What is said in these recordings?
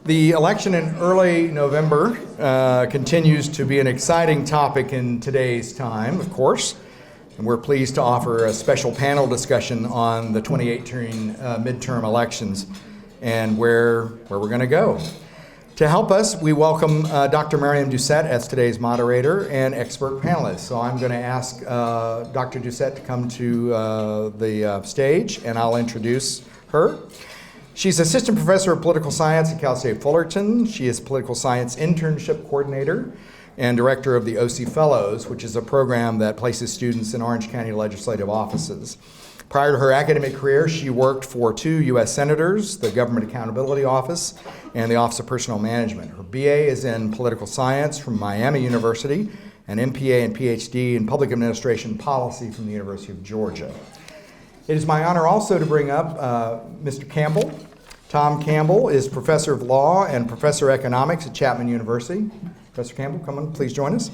The election in early November continues to be an exciting topic in today's time, of course, and we're pleased to offer a special panel discussion on the 2018 midterm elections and where we're going to go. To help us, we welcome Dr. Miriam Doucette as today's moderator and expert panelist. So I'm going to ask Dr. Doucette to come to the stage, and I'll introduce her. She's Assistant Professor of Political Science at Cal State Fullerton. She is Political Science Internship Coordinator and Director of the OC Fellows, which is a program that places students in Orange County legislative offices. Prior to her academic career, she worked for 2 U.S. senators, the Government Accountability Office, and the Office of Personnel Management. Her BA is in Political Science from Miami University, and MPA and PhD in Public Administration Policy from the University of Georgia. It is my honor also to bring up Mr. Campbell. Tom Campbell is Professor of Law and Professor of Economics at Chapman University. Professor Campbell, come on, please join us.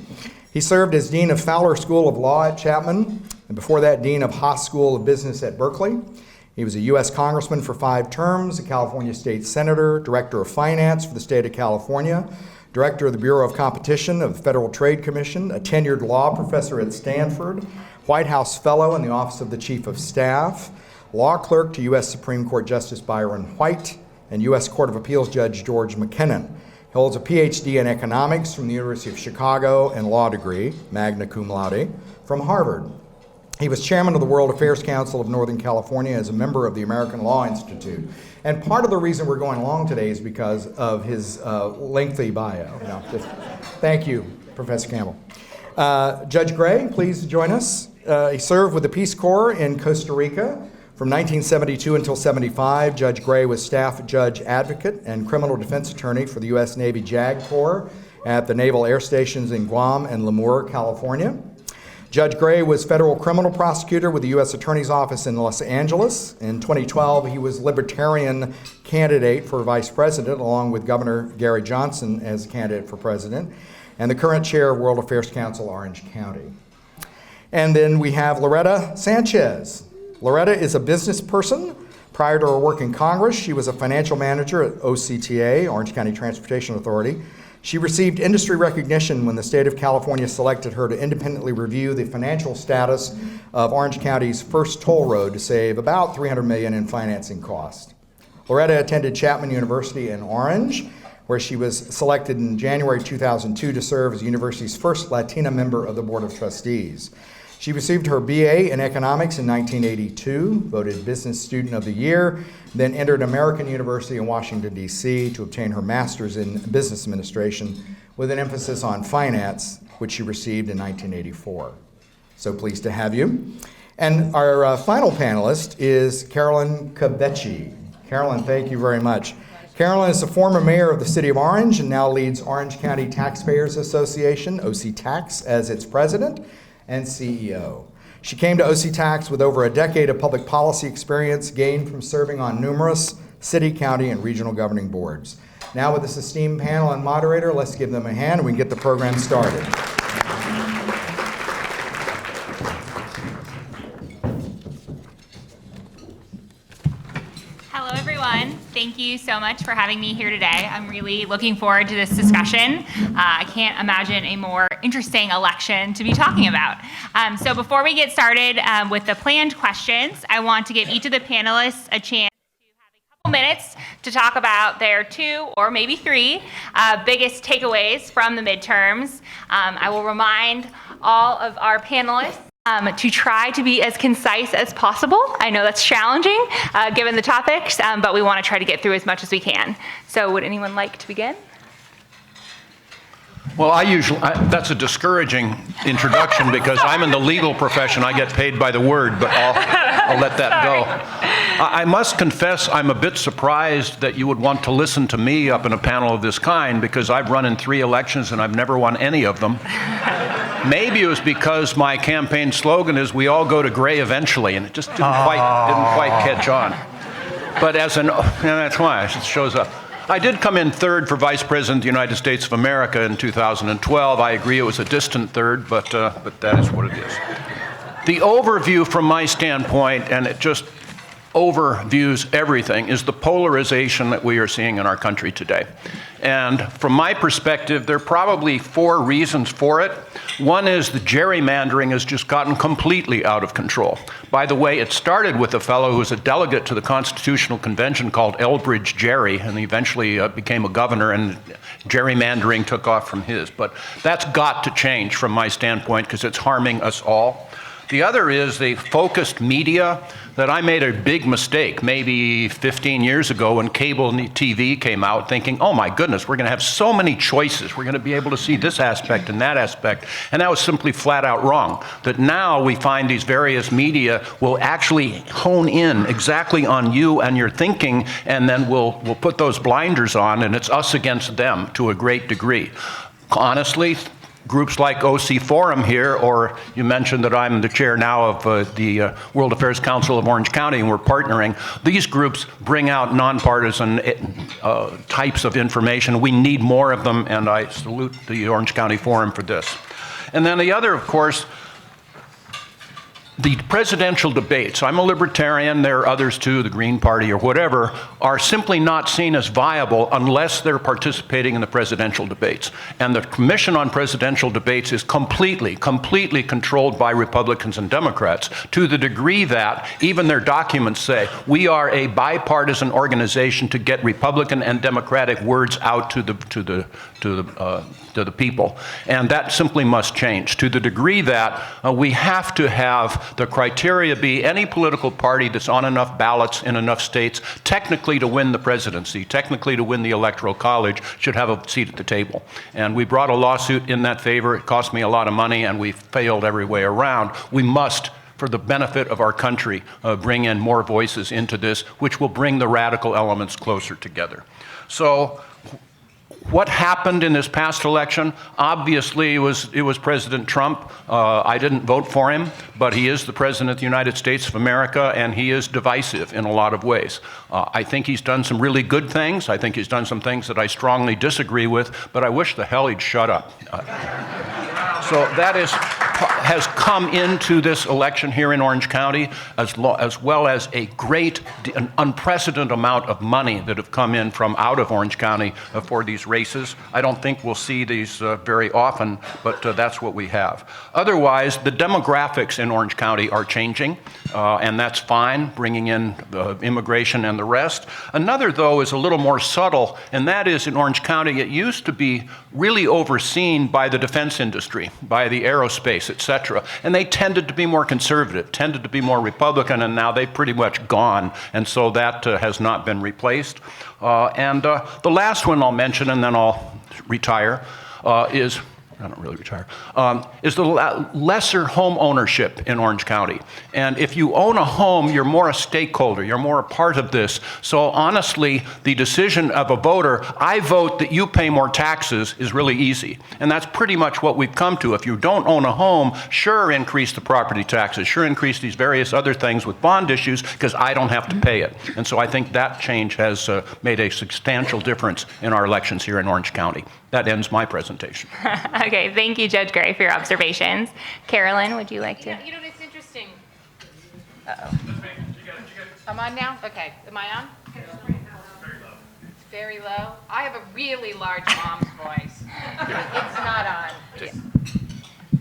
He served as Dean of Fowler School of Law at Chapman, and before that, Dean of Haas School of Business at Berkeley. He was a U.S. Congressman for 5 terms, a California State Senator, Director of Finance for the state of California, Director of the Bureau of Competition of the Federal Trade Commission, a tenured law professor at Stanford, White House Fellow in the Office of the Chief of Staff, law clerk to U.S. Supreme Court Justice Byron White, and U.S. Court of Appeals Judge George McKinnon. He holds a PhD in economics from the University of Chicago and law degree, magna cum laude, from Harvard. He was chairman of the World Affairs Council of Northern California as a member of the American Law Institute. And part of the reason we're going along today is because of his lengthy bio. Thank you, Professor Campbell. Judge Gray, please join us. He served with the Peace Corps in Costa Rica. From 1972 until 75, Judge Gray was staff judge advocate and criminal defense attorney for the U.S. Navy JAG Corps at the Naval Air Stations in Guam and Lemoore, California. Judge Gray was federal criminal prosecutor with the U.S. Attorney's Office in Los Angeles. In 2012, he was Libertarian candidate for vice president, along with Governor Gary Johnson as candidate for president, and the current chair of World Affairs Council, Orange County. And then we have Loretta Sanchez. Loretta is a business person. Prior to her work in Congress, she was a financial manager at OCTA, Orange County Transportation Authority. She received industry recognition when the state of California selected her to independently review the financial status of Orange County's first toll road to save about $300 million in financing costs. Loretta attended Chapman University in Orange, where she was selected in January 2002 to serve as the university's first Latina member of the Board of Trustees. She received her BA in economics in 1982, voted Business Student of the Year, then entered American University in Washington, D.C. to obtain her master's in business administration with an emphasis on finance, which she received in 1984. So pleased to have you. And our final panelist is Carolyn Cabecci. Carolyn, thank you very much. Carolyn is the former mayor of the city of Orange and now leads Orange County Taxpayers Association, OC Tax, as its president and CEO. She came to OC Tax with over a decade of public policy experience gained from serving on numerous city, county, and regional governing boards. Now with this esteemed panel and moderator, let's give them a hand and we can get the program started. Hello, everyone. Thank you so much for having me here today. I'm really looking forward to this discussion. I can't imagine a more interesting election to be talking about. So before we get started with the planned questions, I want to give each of the panelists a chance to have a couple minutes to talk about their 2 or maybe 3 biggest takeaways from the midterms. I will remind all of our panelists to try to be as concise as possible. I know that's challenging given the topics, but we want to try to get through as much as we can. So would anyone like to begin? Well, that's a discouraging introduction because I'm in the legal profession. I get paid by the word, but I'll let that go. I must confess I'm a bit surprised that you would want to listen to me up in a panel of this kind because I've run in 3 elections and I've never won any of them. Maybe it was because my campaign slogan is "We all go to gray eventually," and it just didn't quite catch on. But that's why it shows up. I did come in 3rd for Vice President of the United States of America in 2012. I agree it was a distant 3rd, but that is what it is. The overview from my standpoint, and it just overviews everything is the polarization that we are seeing in our country today. And from my perspective, there are probably 4 reasons for it. One is the gerrymandering has just gotten completely out of control. By the way, it started with a fellow who was a delegate to the Constitutional Convention called Elbridge Gerry, and he eventually became a governor, and gerrymandering took off from his. But that's got to change from my standpoint because it's harming us all. The other is the focused media, that I made a big mistake maybe 15 years ago when cable TV came out, thinking, oh my goodness, we're going to have so many choices. We're going to be able to see this aspect and that aspect. And that was simply flat out wrong. That now we find these various media will actually hone in exactly on you and your thinking, and then we'll put those blinders on, and it's us against them to a great degree. Honestly, groups like OC Forum here, or you mentioned that I'm the chair now of the World Affairs Council of Orange County, and we're partnering. These groups bring out nonpartisan types of information. We need more of them, and I salute the Orange County Forum for this. And then the other, of course, the presidential debates, I'm a libertarian, there are others too, the Green Party or whatever, are simply not seen as viable unless they're participating in the presidential debates. And the Commission on Presidential Debates is completely controlled by Republicans and Democrats, to the degree that even their documents say, we are a bipartisan organization to get Republican and Democratic words out to the people. And that simply must change, to the degree that we have to have the criteria be any political party that's on enough ballots in enough states, technically to win the presidency, technically to win the Electoral College, should have a seat at the table. And we brought a lawsuit in that favor. It cost me a lot of money, and we failed every way around. We must, for the benefit of our country, bring in more voices into this, which will bring the radical elements closer together. So, what happened in this past election? Obviously, it was President Trump. I didn't vote for him, but he is the President of the United States of America, and he is divisive in a lot of ways. I think he's done some really good things. I think he's done some things that I strongly disagree with, but I wish the hell he'd shut up. So that has come into this election here in Orange County, as well as an unprecedented amount of money that have come in from out of Orange County for these races. I don't think we'll see these very often, but that's what we have. Otherwise, the demographics in Orange County are changing, and that's fine, bringing in immigration and the rest. Another, though, is a little more subtle, and that is in Orange County, it used to be really overseen by the defense industry, by the aerospace, etc. And they tended to be more conservative, tended to be more Republican, and now they've pretty much gone. And so that has not been replaced. The last one I'll mention, and then I'll retire, is the lesser home ownership in Orange County. And if you own a home, you're more a stakeholder, you're more a part of this. So honestly, the decision of a voter, I vote that you pay more taxes, is really easy. And that's pretty much what we've come to. If you don't own a home, sure, increase the property taxes, sure, increase these various other things with bond issues, because I don't have to pay it. And so I think that change has made a substantial difference in our elections here in Orange County. That ends my presentation. Okay, thank you, Judge Gray, for your observations. Carolyn, would you like to? You know, it's interesting. Uh-oh. I'm on now? Okay. Am I on? It's very low. I have a really large mom's voice. It's not on. Yeah.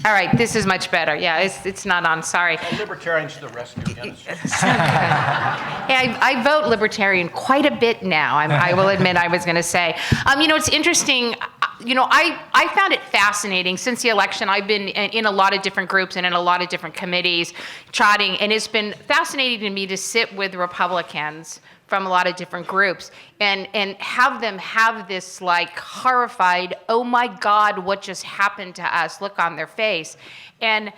All right, this is much better. Yeah, it's not on. Sorry. Libertarians to the rescue. Yes. Hey, I vote libertarian quite a bit now. I will admit I was going to say. You know, it's interesting. You know, I found it fascinating since the election. I've been in a lot of different groups and in a lot of different committees trotting, and it's been fascinating to me to sit with Republicans from a lot of different groups and have them have this like horrified, oh my God, what just happened to us look on their face. And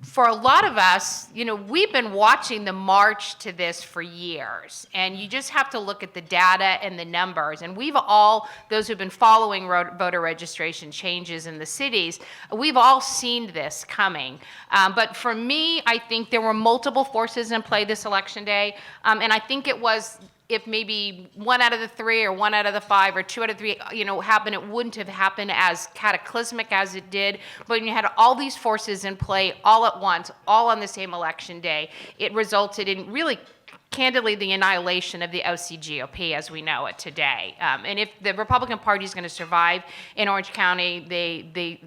for a lot of us, you know, we've been watching the march to this for years, and you just have to look at the data and the numbers. And we've all, those who've been following voter registration changes in the cities, we've all seen this coming. But for me, I think there were multiple forces in play this election day, and I think it was, if maybe 1 out of the 3 or 1 out of the 5 or 2 out of 3, you know, happened, it wouldn't have happened as cataclysmic as it did. But when you had all these forces in play all at once, all on the same election day, it resulted in really candidly the annihilation of the OCGOP as we know it today. And if the Republican Party is going to survive in Orange County,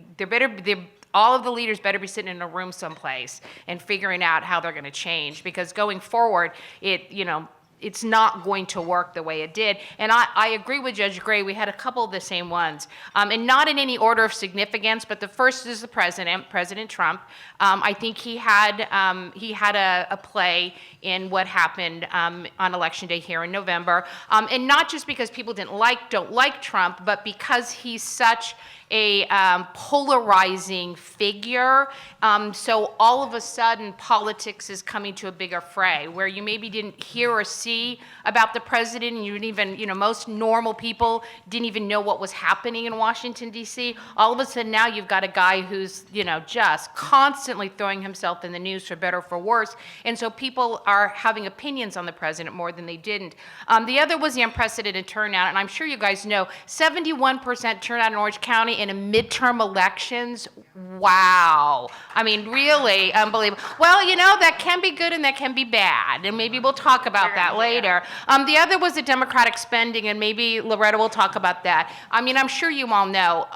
all of the leaders better be sitting in a room someplace and figuring out how they're going to change, because going forward, it's not going to work the way it did. And I agree with Judge Gray. We had a couple of the same ones. And not in any order of significance, but the first is the President Trump. I think he had a play in what happened on Election Day here in November. And not just because people don't like Trump, but because he's such a polarizing figure. So all of a sudden, politics is coming to a bigger fray, where you maybe didn't hear or see about the president, and you didn't even, most normal people didn't even know what was happening in Washington, D.C. All of a sudden now you've got a guy who's, just constantly throwing himself in the news for better or for worse. And so people are having opinions on the president more than they didn't. The other was the unprecedented turnout, and I'm sure you guys know, 71% turnout in Orange County in a midterm elections. Wow. I mean, really unbelievable. Well, that can be good and that can be bad, and maybe we'll talk about that later. The other was the Democratic spending, and maybe Loretta will talk about that. I mean, I'm sure you all know,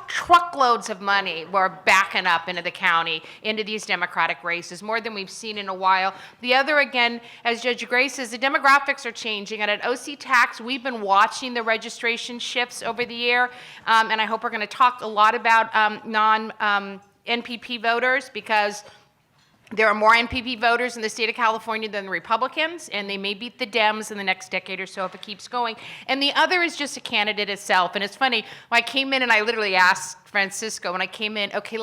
truckloads of money were backing up into the county, into these Democratic races, more than we've seen in a while. The other, again, as Judge Gray says, the demographics are changing. And at OC Tax, we've been watching the registration shifts over the year, and I hope we're going to talk a lot about non-NPP voters, because there are more NPP voters in the state of California than the Republicans, and they may beat the Dems in the next decade or so if it keeps going. And the other is just a candidate itself. And it's funny, when I came in and I literally asked Francisco when I came in, okay,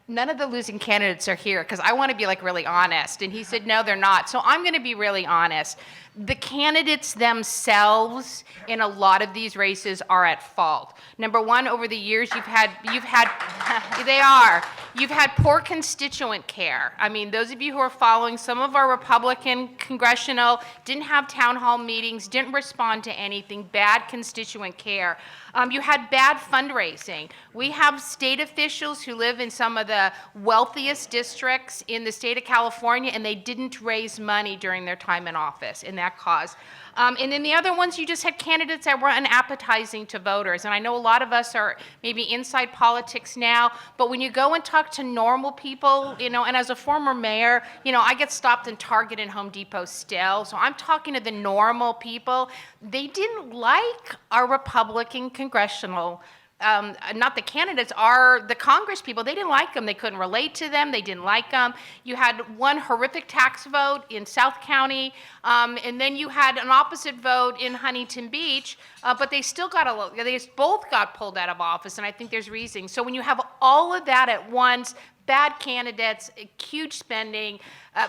none of the losing candidates are here, because I want to be really honest. And he said, no, they're not. So I'm going to be really honest. The candidates themselves in a lot of these races are at fault. Number one, over the years, you've had poor constituent care. I mean, those of you who are following, some of our Republican congressional didn't have town hall meetings, didn't respond to anything, bad constituent care. You had bad fundraising. We have state officials who live in some of the wealthiest districts in the state of California, and they didn't raise money during their time in office in that cause. And then the other ones, you just had candidates that were unappetizing to voters. And I know a lot of us are maybe inside politics now, but when you go and talk to normal people, and as a former mayor, I get stopped in Target and Home Depot still. So I'm talking to the normal people. They didn't like our Republican congressional not the candidates, are the Congress people. They didn't like them. They couldn't relate to them. They didn't like them. You had one horrific tax vote in South County, and then you had an opposite vote in Huntington Beach, but they both got pulled out of office, and I think there's reason. So when you have all of that at once, bad candidates, huge spending,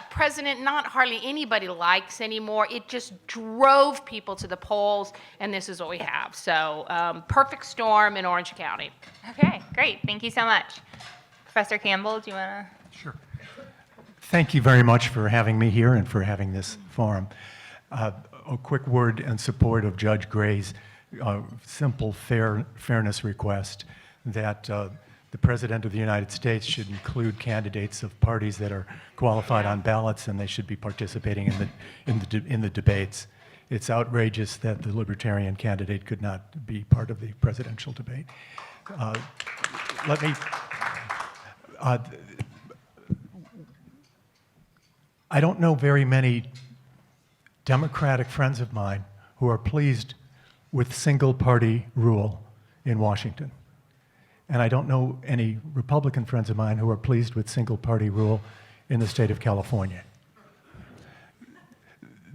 president not hardly anybody likes anymore. It just drove people to the polls, and this is what we have. So perfect storm in Orange County. Okay, great. Thank you so much. Professor Campbell, do you want to? Sure. Thank you very much for having me here and for having this forum. A quick word in support of Judge Gray's simple fairness request that the President of the United States should include candidates of parties that are qualified on ballots, and they should be participating in the debates. It's outrageous that the Libertarian candidate could not be part of the presidential debate. I don't know very many Democratic friends of mine who are pleased with single-party rule in Washington. And I don't know any Republican friends of mine who are pleased with single-party rule in the state of California.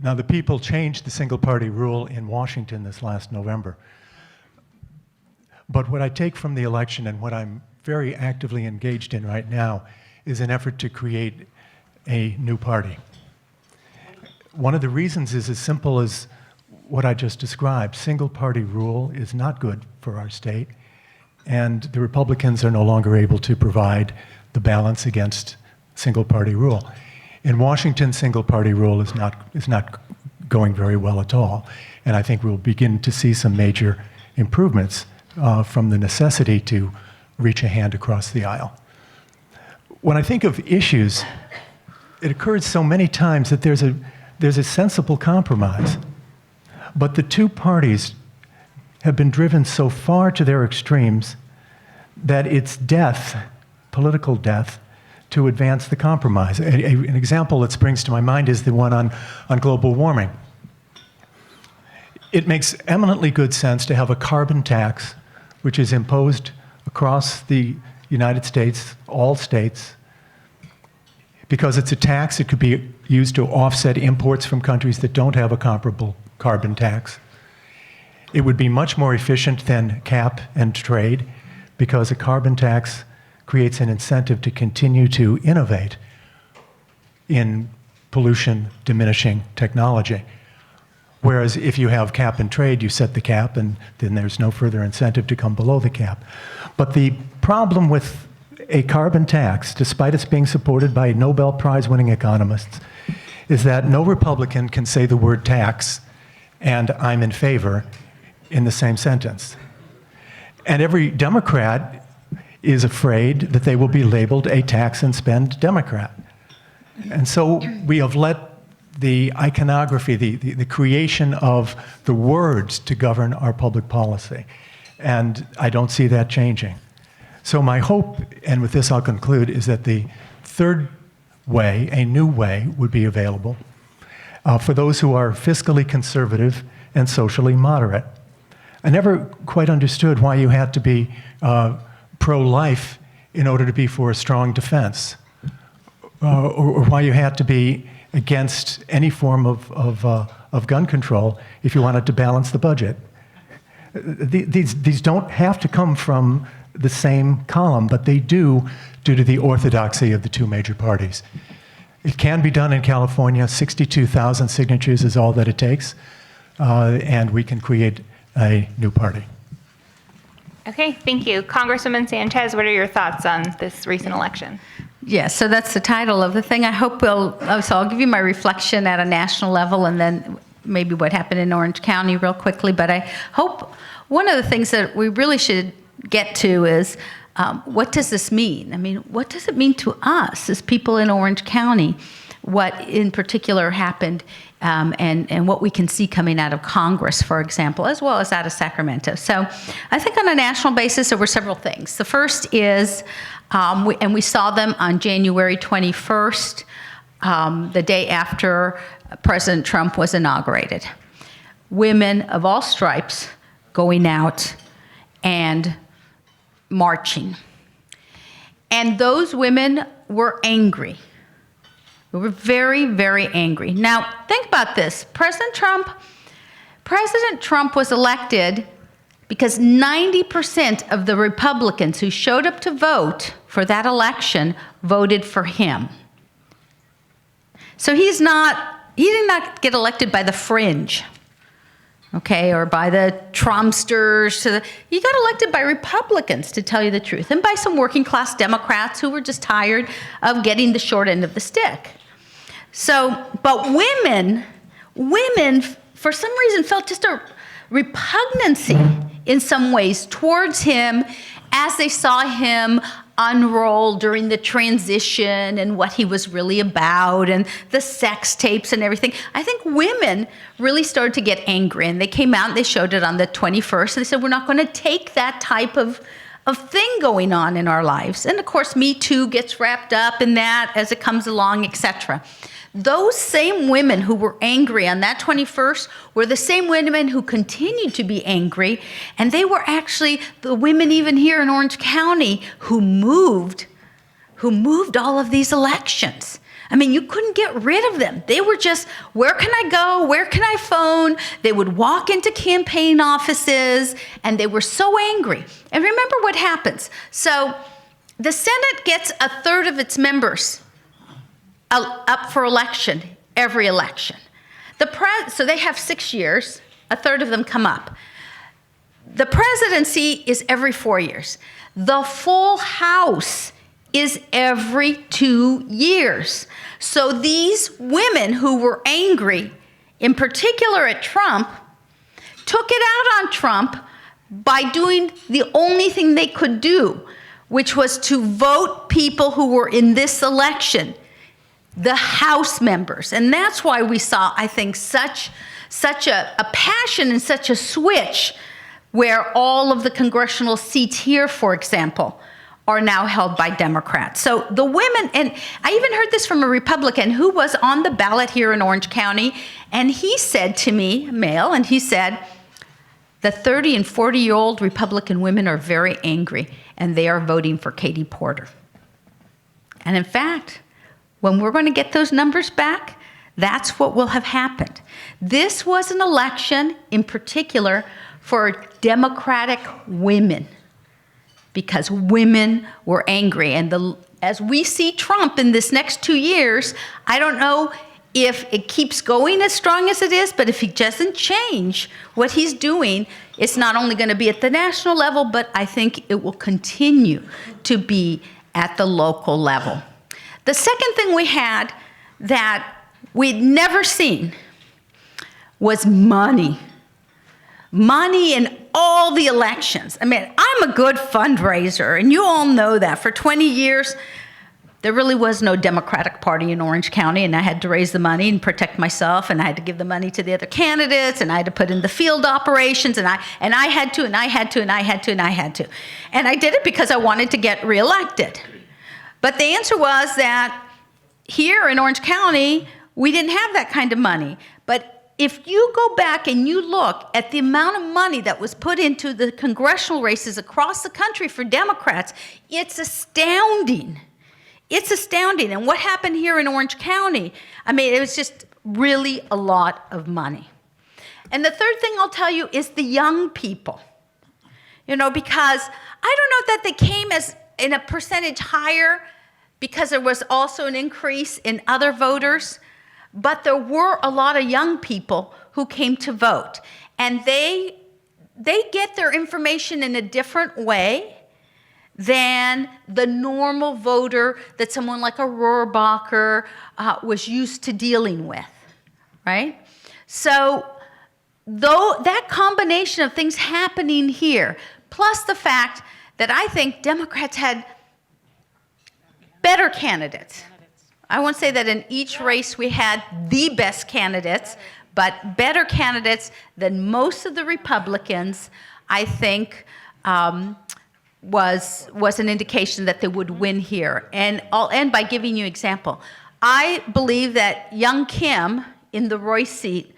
Now, the people changed the single-party rule in Washington this last November. But what I take from the election and what I'm very actively engaged in right now is an effort to create a new party. One of the reasons is as simple as what I just described. Single-party rule is not good for our state, and the Republicans are no longer able to provide the balance against single-party rule. In Washington, single-party rule is not going very well at all, and I think we'll begin to see some major improvements from the necessity to reach a hand across the aisle. When I think of issues it occurs so many times that there's a sensible compromise. But the two parties have been driven so far to their extremes that it's death, political death, to advance the compromise. An example that springs to my mind is the one on global warming. It makes eminently good sense to have a carbon tax which is imposed across the United States, all states, because it's a tax that could be used to offset imports from countries that don't have a comparable carbon tax. It would be much more efficient than cap and trade because a carbon tax creates an incentive to continue to innovate in pollution diminishing technology. Whereas if you have cap and trade, you set the cap and then there's no further incentive to come below the cap. But the problem with a carbon tax, despite its being supported by Nobel Prize winning economists, is that no Republican can say the word tax and I'm in favor in the same sentence. And every Democrat is afraid that they will be labeled a tax and spend Democrat. And so we have let the iconography, the creation of the words to govern our public policy. And I don't see that changing. So my hope, and with this I'll conclude, is that the third way, a new way, would be available for those who are fiscally conservative and socially moderate. I never quite understood why you had to be pro-life in order to be for a strong defense, or why you had to be against any form of gun control if you wanted to balance the budget. These don't have to come from the same column, but they do due to the orthodoxy of the two major parties. It can be done in California. 62,000 signatures is all that it takes, and we can create a new party. Okay, thank you. Congresswoman Sanchez, what are your thoughts on this recent election? Yes, so that's the title of the thing. I hope so I'll give you my reflection at a national level and then maybe what happened in Orange County real quickly. But I hope one of the things that we really should get to is what does this mean? I mean, what does it mean to us as people in Orange County? What in particular happened and what we can see coming out of Congress, for example, as well as out of Sacramento. So I think on a national basis, there were several things. The first is, we saw them on January 21st, the day after President Trump was inaugurated. Women of all stripes going out and marching. And those women were angry. They were very, very angry. Now, think about this. President Trump was elected because 90% of the Republicans who showed up to vote for that election voted for him. So he did not get elected by the fringe, okay, or by the Trumpsters. He got elected by Republicans, to tell you the truth, and by some working class Democrats who were just tired of getting the short end of the stick. So, but women, for some reason, felt just a repugnancy in some ways towards him as they saw him unroll during the transition and what he was really about and the sex tapes and everything. I think women really started to get angry, and they came out and they showed it on the 21st. And they said, we're not going to take that type of thing going on in our lives. And of course, Me Too gets wrapped up in that as it comes along, etc. Those same women who were angry on that 21st were the same women who continued to be angry, and they were actually the women even here in Orange County who moved all of these elections. I mean, you couldn't get rid of them. They were just, where can I go? Where can I phone? They would walk into campaign offices, and they were so angry. And remember what happens. So the Senate gets a third of its members up for election, every election. So they have 6 years, a third of them come up. The presidency is every 4 years. The full House is every 2 years. So these women who were angry, in particular at Trump, took it out on Trump by doing the only thing they could do, which was to vote people who were in this election. the House members. And that's why we saw, I think, such a passion and such a switch where all of the congressional seats here, for example, are now held by Democrats. So the women, and I even heard this from a Republican who was on the ballot here in Orange County, and he said to me, male, and he said, the 30 and 40-year-old Republican women are very angry, and they are voting for Katie Porter. And in fact, when we're going to get those numbers back, that's what will have happened. This was an election, in particular, for Democratic women, because women were angry. And as we see Trump in this next 2 years, I don't know if it keeps going as strong as it is, but if he doesn't change what he's doing, it's not only going to be at the national level, but I think it will continue to be at the local level. The second thing we had that we'd never seen was money. Money in all the elections. I mean, I'm a good fundraiser, and you all know that. For 20 years, there really was no Democratic Party in Orange County, and I had to raise the money and protect myself, and I had to give the money to the other candidates, and I had to put in the field operations, and I had to. And I did it because I wanted to get reelected. But the answer was that here in Orange County, we didn't have that kind of money. But if you go back and you look at the amount of money that was put into the congressional races across the country for Democrats, it's astounding. It's astounding. And what happened here in Orange County, I mean, it was just really a lot of money. And the third thing I'll tell you is the young people. You know, because I don't know that they came as in a percentage higher because there was also an increase in other voters. But there were a lot of young people who came to vote. And they get their information in a different way than the normal voter that someone like a Rohrabacher was used to dealing with, right? So though that combination of things happening here, plus the fact that I think Democrats had better candidates. I won't say that in each race we had the best candidates, but better candidates than most of the Republicans, I think was an indication that they would win here. And I'll end by giving you an example. I believe that young Kim in the Royce seat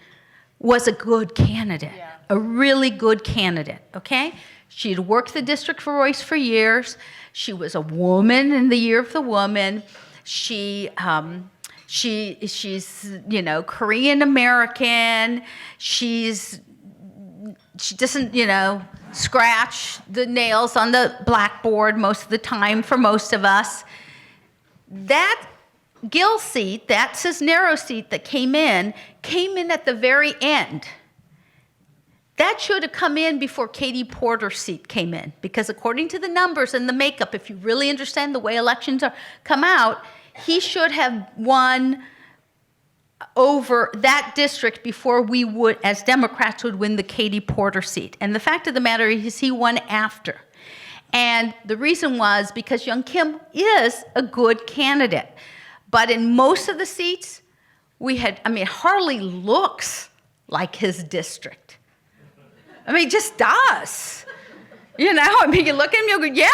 was a good candidate, a really good candidate, okay? She had worked the district for Royce for years. She was a woman in the year of the woman. She's Korean American. She doesn't scratch the nails on the blackboard most of the time for most of us. That Gill seat, that Cisneros seat that came in at the very end. That should have come in before Katie Porter's seat came in, because according to the numbers and the makeup, if you really understand the way elections come out, he should have won over that district before we would, as Democrats, would win the Katie Porter seat. And the fact of the matter is he won after. And the reason was because young Kim is a good candidate. But in most of the seats, hardly looks like his district. It just does. You look at him, you go, yeah,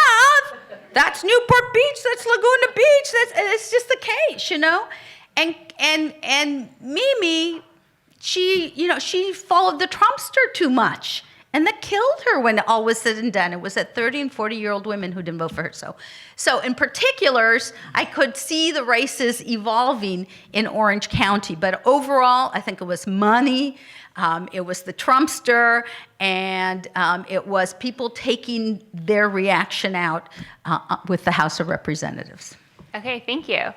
that's Newport Beach, that's Laguna Beach, it's just the case, And Mimi, she followed the Trumpster too much. And that killed her when all was said and done. It was that 30 and 40-year-old women who didn't vote for her. So in particulars, I could see the races evolving in Orange County. But overall, I think it was money, it was the Trumpster, and it was people taking their reaction out with the House of Representatives. Okay, thank you.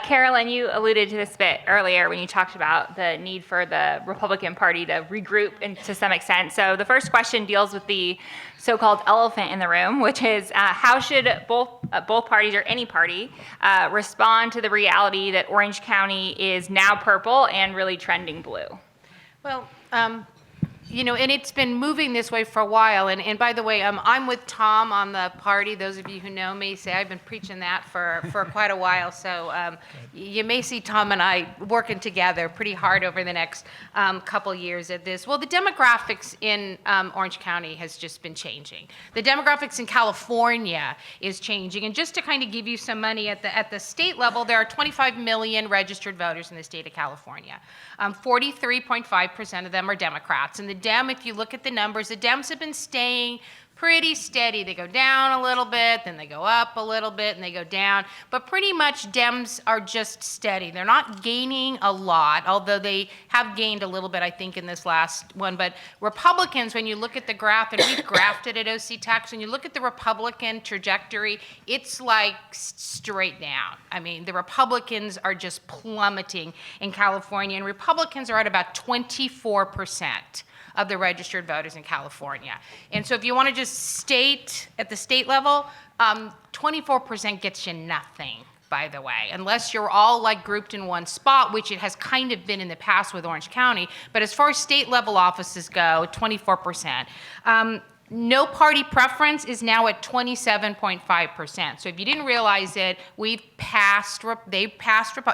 Carolyn, you alluded to this a bit earlier when you talked about the need for the Republican Party to regroup to some extent. So the first question deals with the so-called elephant in the room, which is how should both parties or any party respond to the reality that Orange County is now purple and really trending blue? Well, and it's been moving this way for a while. And by the way, I'm with Tom on the party. Those of you who know me say I've been preaching that for quite a while. So you may see Tom and I working together pretty hard over the next couple years at this. Well, the demographics in Orange County has just been changing. The demographics in California is changing. And just to kind of give you some money at the state level, there are 25 million registered voters in the state of California. 43.5% of them are Democrats. And if you look at the numbers, the Dems have been staying pretty steady. They go down a little bit, then they go up a little bit, and they go down. But pretty much Dems are just steady. They're not gaining a lot, although they have gained a little bit, I think, in this last one. But Republicans, when you look at the graph, and we've graphed it at OC Tax, when you look at the Republican trajectory, it's like straight down. I mean, the Republicans are just plummeting in California, and Republicans are at about 24% of the registered voters in California. And so if you want to just at the state level, 24% gets you nothing, by the way, unless you're all like grouped in one spot, which it has kind of been in the past with Orange County. But as far as state level offices go, 24%. No party preference is now at 27.5%. So if you didn't realize it,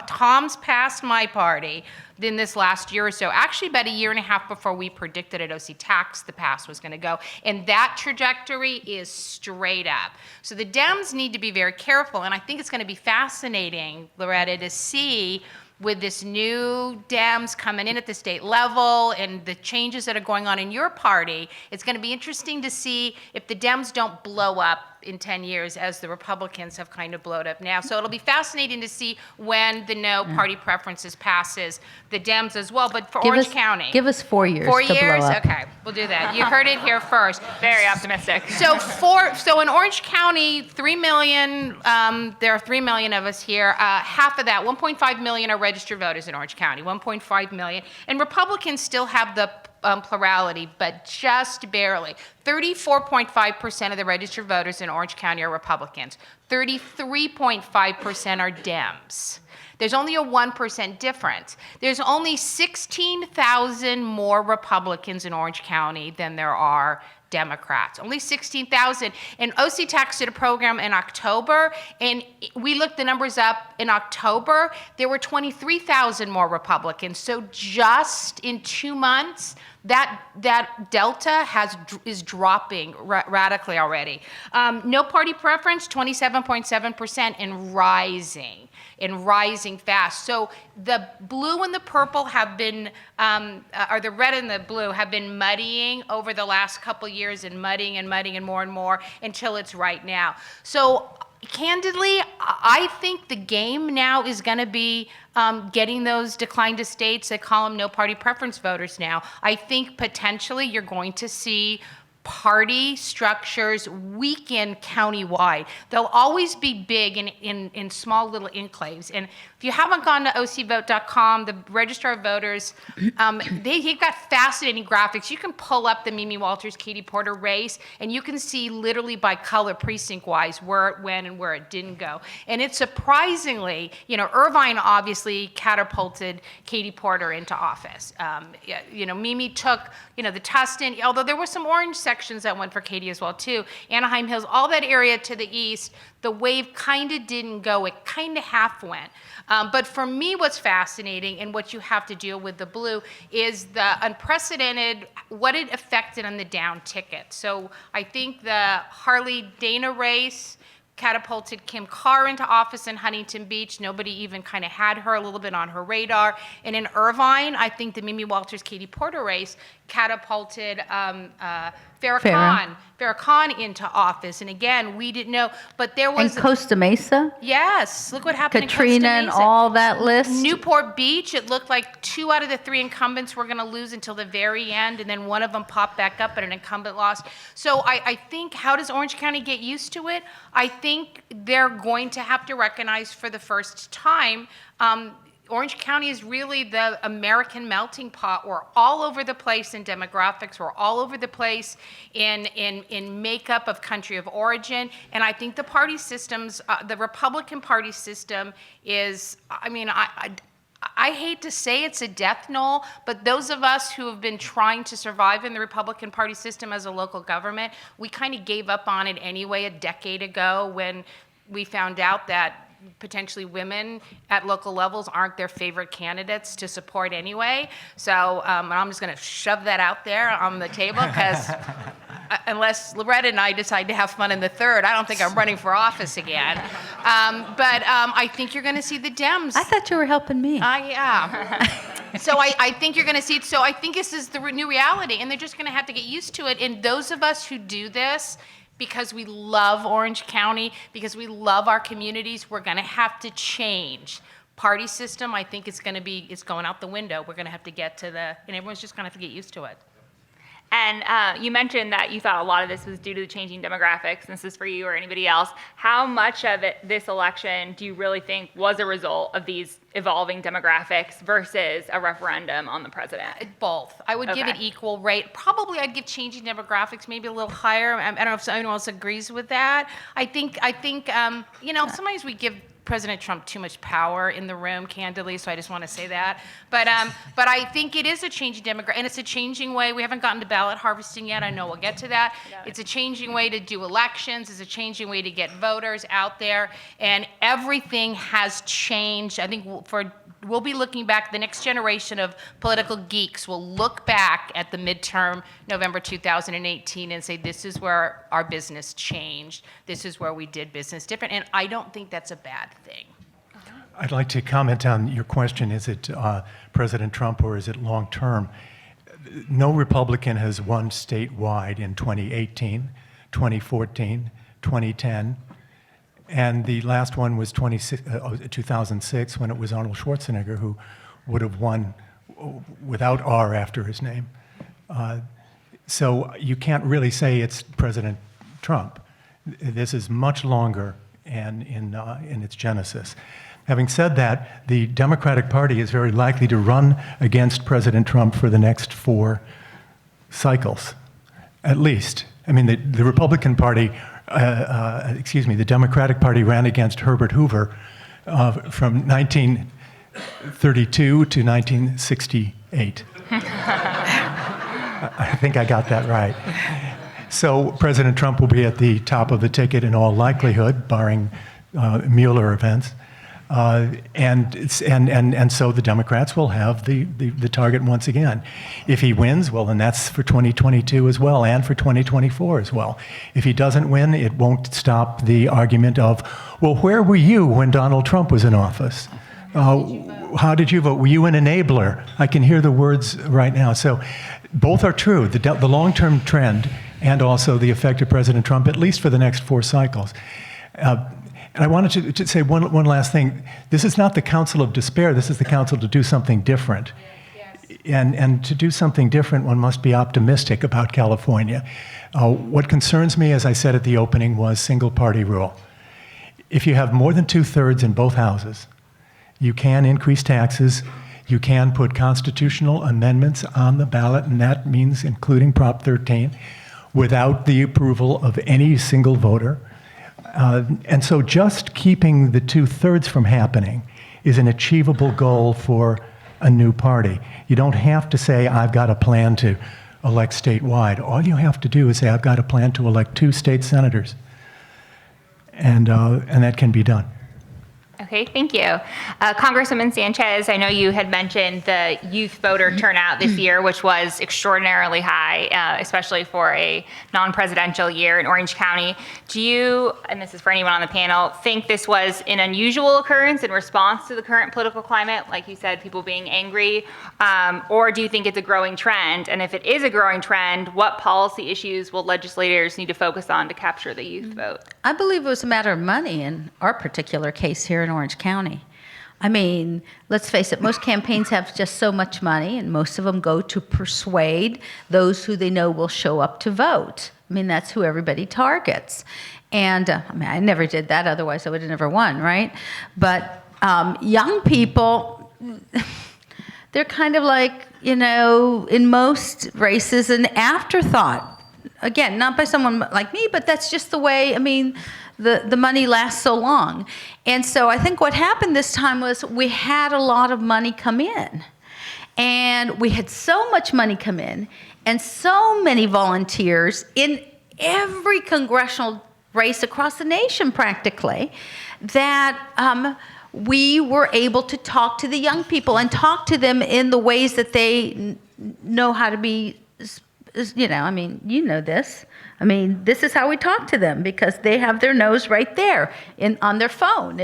Tom's passed my party in this last year or so, actually about a year and a half before we predicted at OC Tax the pass was going to go. And that trajectory is straight up. So the Dems need to be very careful. And I think it's going to be fascinating, Loretta, to see with this new Dems coming in at the state level and the changes that are going on in your party, it's going to be interesting to see if the Dems don't blow up in 10 years as the Republicans have kind of blown up now. So it'll be fascinating to see when the no party preferences passes the Dems as well. But for Orange County. Give us 4 years 4 to years? blow up. Okay, we'll do that. You heard it here first. Very optimistic. So in Orange County, 3 million, there are 3 million of us here. Half of that, 1.5 million are registered voters in Orange County, 1.5 million. And Republicans still have the plurality, but just barely. 34.5% of the registered voters in Orange County are Republicans. 33.5% are Dems. There's only a 1% difference. There's only 16,000 more Republicans in Orange County than there are Democrats, only 16,000. And OC Tax did a program in October, and we looked the numbers up in October. There were 23,000 more Republicans. So just in 2 months, that delta is dropping radically already. No party preference, 27.7% and rising fast. So the blue and the purple have been, or the red and the blue have been muddying over the last couple years and muddying and more until it's right now. So candidly, I think the game now is going to be getting those declined estates, they call them no party preference voters now. I think potentially you're going to see party structures weaken countywide. They'll always be big in small little enclaves. And if you haven't gone to ocvote.com, the Registrar of Voters, they've got fascinating graphics. You can pull up the Mimi Walters, Katie Porter race, and you can see literally by color, precinct-wise, where it went and where it didn't go. And it's surprisingly, Irvine obviously catapulted Katie Porter into office. Mimi took, the Tustin, although there were some orange sections that went for Katie as well, too. Anaheim Hills, all that area to the east, the wave kind of didn't go. It kind of half went. But for me, what's fascinating and what you have to deal with the blue is the unprecedented, what it affected on the down ticket. So I think the Harley-Dana race catapulted Kim Carr into office in Huntington Beach. Nobody even kind of had her a little bit on her radar. And in Irvine, I think the Mimi Walters, Katie Porter race catapulted Farrah Khan into office. And again, we didn't know, but there was... And Costa Mesa? Yes. Look what happened Katrina in Costa and Mesa. all that list? Newport Beach, it looked like 2 out of the 3 incumbents were going to lose until the very end, and then one of them popped back up and an incumbent lost. So I think, how does Orange County get used to it? I think they're going to have to recognize for the first time Orange County is really the American melting pot. We're all over the place in demographics. We're all over the place in makeup of country of origin. And I think the party systems, the Republican Party system is, I hate to say it's a death knell, but those of us who have been trying to survive in the Republican Party system as a local government, we kind of gave up on it anyway a decade ago when we found out that potentially women at local levels aren't their favorite candidates to support anyway. So I'm just going to shove that out there on the table because unless Loretta and I decide to have fun in the third, I don't think I'm running for office again. But I think you're going to see the Dems. I thought you were helping me. Yeah. So I think you're going to see it. So I think this is the new reality, and they're just going to have to get used to it. And those of us who do this, because we love Orange County, because we love our communities, we're going to have to change. Party system, I think it's going out the window. We're going to have to get to and everyone's just going to have to get used to it. And you mentioned that you thought a lot of this was due to the changing demographics, and this is for you or anybody else. How much of this election do you really think was a result of these evolving demographics versus a referendum on the president? Both. I would give it equal rate. Probably I'd give changing demographics maybe a little higher. I don't know if anyone else agrees with that. I think sometimes we give President Trump too much power in the room, candidly, so I just want to say that. But I think it is a changing demographic, and it's a changing way. We haven't gotten to ballot harvesting yet. I know we'll get to that. It's a changing way to do elections. It's a changing way to get voters out there, and everything has changed. I think we'll be looking back, the next generation of political geeks will look back at the midterm November 2018 and say, this is where our business changed. This is where we did business different. And I don't think that's a bad thing. I'd like to comment on your question. Is it President Trump or is it long term? No Republican has won statewide in 2018, 2014, 2010. And the last one was 2006, when it was Arnold Schwarzenegger who would have won without R after his name. So you can't really say it's President Trump. This is much longer and in its genesis. Having said that, the Democratic Party is very likely to run against President Trump for the next 4 cycles, at least. I mean, the Republican Party, the Democratic Party ran against Herbert Hoover from 1932 to 1968. I think I got that right. So President Trump will be at the top of the ticket in all likelihood, barring Mueller events. And so the Democrats will have the target once again. If he wins, well, then that's for 2022 as well, and for 2024 as well. If he doesn't win, it won't stop the argument of, well, where were you when Donald Trump was in office? How did you vote? Were you an enabler? I can hear the words right now. So both are true, the long-term trend and also the effect of President Trump, at least for the next 4 cycles. And I wanted to say one last thing. This is not the counsel of despair. This is the counsel to do something different. Yes. And to do something different, one must be optimistic about California. What concerns me, as I said at the opening, was single-party rule. If you have more than 2/3 in both houses, you can increase taxes. You can put constitutional amendments on the ballot, and that means including Prop 13, without the approval of any single voter. And so just keeping the 2/3 from happening is an achievable goal for a new party. You don't have to say, I've got a plan to elect statewide. All you have to do is say, I've got a plan to elect 2 state senators. And that can be done. Okay, thank you. Congresswoman Sanchez, I know you had mentioned the youth voter turnout this year, which was extraordinarily high, especially for a non-presidential year in Orange County. Do you, and this is for anyone on the panel, think this was an unusual occurrence in response to the current political climate, like you said, people being angry, or do you think it's a growing trend? And if it is a growing trend, what policy issues will legislators need to focus on to capture the youth vote? I believe it was a matter of money in our particular case here in Orange County. I mean, let's face it, most campaigns have just so much money, and most of them go to persuade those who they know will show up to vote. I mean, that's who everybody targets. And I never did that, otherwise I would have never won, right? But young people, they're kind of like, in most races, an afterthought. Again, not by someone like me, but that's just the way, the money lasts so long. And so I think what happened this time was we had a lot of money come in. And we had so much money come in and so many volunteers in every congressional race across the nation practically that we were able to talk to the young people and talk to them in the ways that they know how to be, you know this. This is how we talk to them because they have their nose right there on their phone.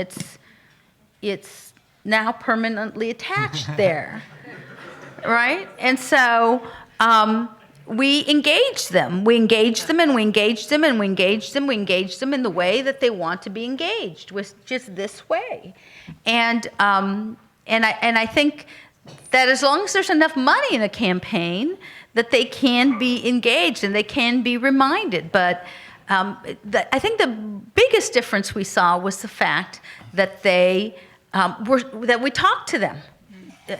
It's now permanently attached there. Right? And so we engage them. We engage them and we engage them and we engage them. We engage them in the way that they want to be engaged, which is this way. And I think that as long as there's enough money in a campaign, that they can be engaged and they can be reminded. But I think the biggest difference we saw was the fact that that we talked to them.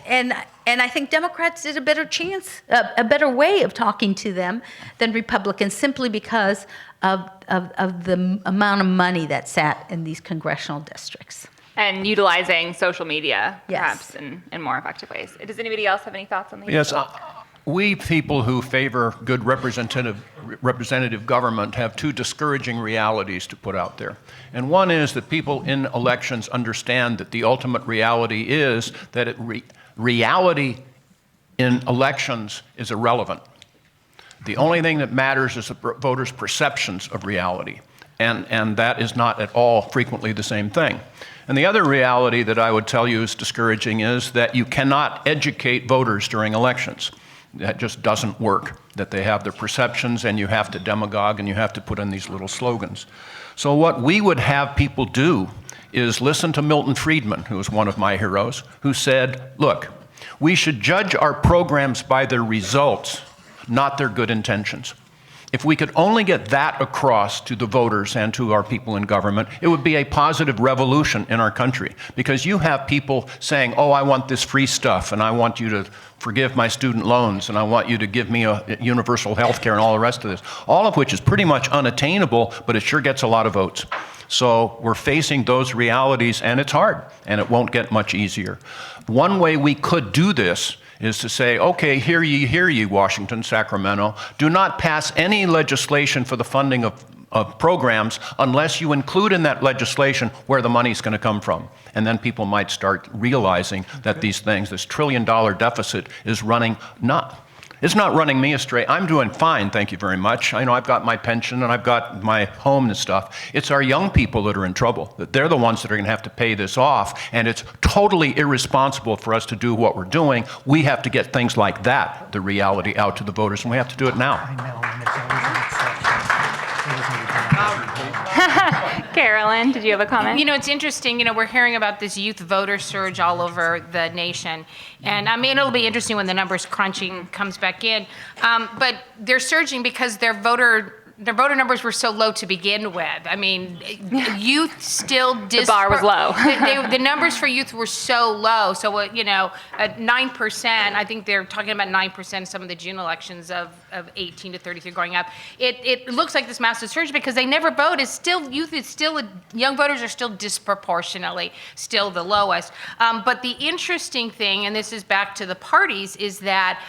And I think Democrats did a better way of talking to them than Republicans, simply because of the amount of money that sat in these congressional districts. And utilizing social media, Yes. perhaps, in more effective ways. Does anybody else have any thoughts on these? Yes, we people who favor good representative government have two discouraging realities to put out there. And one is that people in elections understand that the ultimate reality is that reality in elections is irrelevant. The only thing that matters is the voters' perceptions of reality. And that is not at all frequently the same thing. And the other reality that I would tell you is discouraging is that you cannot educate voters during elections. That just doesn't work, that they have their perceptions and you have to demagogue and you have to put in these little slogans. So what we would have people do is listen to Milton Friedman, who is one of my heroes, who said, look, we should judge our programs by their results, not their good intentions. If we could only get that across to the voters and to our people in government, it would be a positive revolution in our country. Because you have people saying, oh, I want this free stuff, and I want you to forgive my student loans, and I want you to give me a universal health care and all the rest of this, all of which is pretty much unattainable, but it sure gets a lot of votes. So we're facing those realities, and it's hard, and it won't get much easier. One way we could do this is to say, okay, hear ye, Washington, Sacramento, do not pass any legislation for the funding of programs unless you include in that legislation where the money's going to come from. And then people might start realizing that these things, this $1 trillion deficit is it's not running me astray. I'm doing fine, thank you very much. I know I've got my pension and I've got my home and stuff. It's our young people that are in trouble, that they're the ones that are going to have to pay this off, and it's totally irresponsible for us to do what we're doing. We have to get things like that, the reality, out to the voters, and we have to do it now. I know, and it's always an exception. Carolyn, did you have a comment? You know, it's interesting, we're hearing about this youth voter surge all over the nation. And it'll be interesting when the numbers crunching comes back in. But they're surging because their voter numbers were so low to begin with. Youth still the bar was low. The numbers for youth were so low. So, at 9%, I think they're talking about 9% some of the June elections of 18 to 33 going up. It looks like this massive surge because they never vote. Young voters are still disproportionately still the lowest. But the interesting thing, and this is back to the parties, is that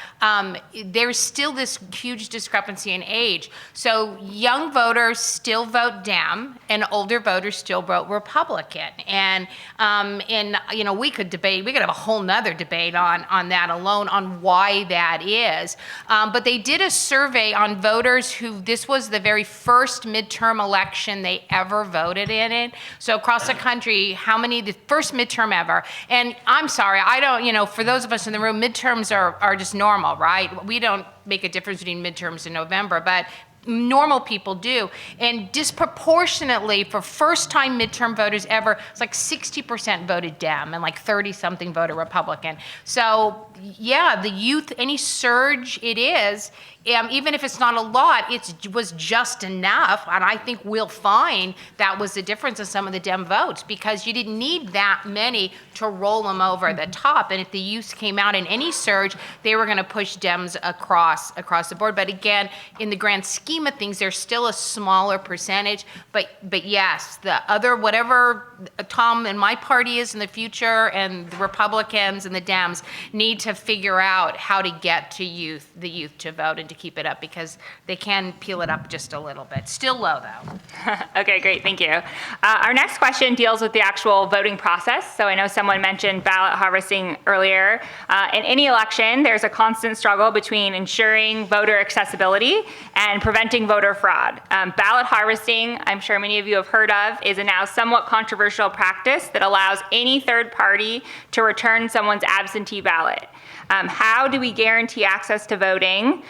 there's still this huge discrepancy in age. So young voters still vote Dem, and older voters still vote Republican. And we could have a whole nother debate on that alone, on why that is. But they did a survey on voters who, this was the very first midterm election they ever voted in it. So across the country, the first midterm ever. And I'm sorry, I don't, for those of us in the room, midterms are just normal, right? We don't make a difference between midterms and November, but normal people do. And disproportionately, for first-time midterm voters ever, it's like 60% voted Dem and like 30-something voted Republican. So yeah, the youth, any surge it is, even if it's not a lot, it was just enough. And I think we'll find that was the difference in some of the Dem votes, because you didn't need that many to roll them over the top. And if the youth came out in any surge, they were going to push Dems across the board. But again, in the grand scheme scheme of things, they're still a smaller percentage. But yes, the other, whatever Tom and my party is in the future, and the Republicans and the Dems need to figure out how to get to the youth to vote and to keep it up, because they can peel it up just a little bit. Still low though. Okay, great, thank you. Our next question deals with the actual voting process. So I know someone mentioned ballot harvesting earlier. In any election, there's a constant struggle between ensuring voter accessibility and preventing voter fraud. Ballot harvesting, I'm sure many of you have heard of, is a now somewhat controversial practice that allows any third party to return someone's absentee ballot. How do we guarantee access to voting,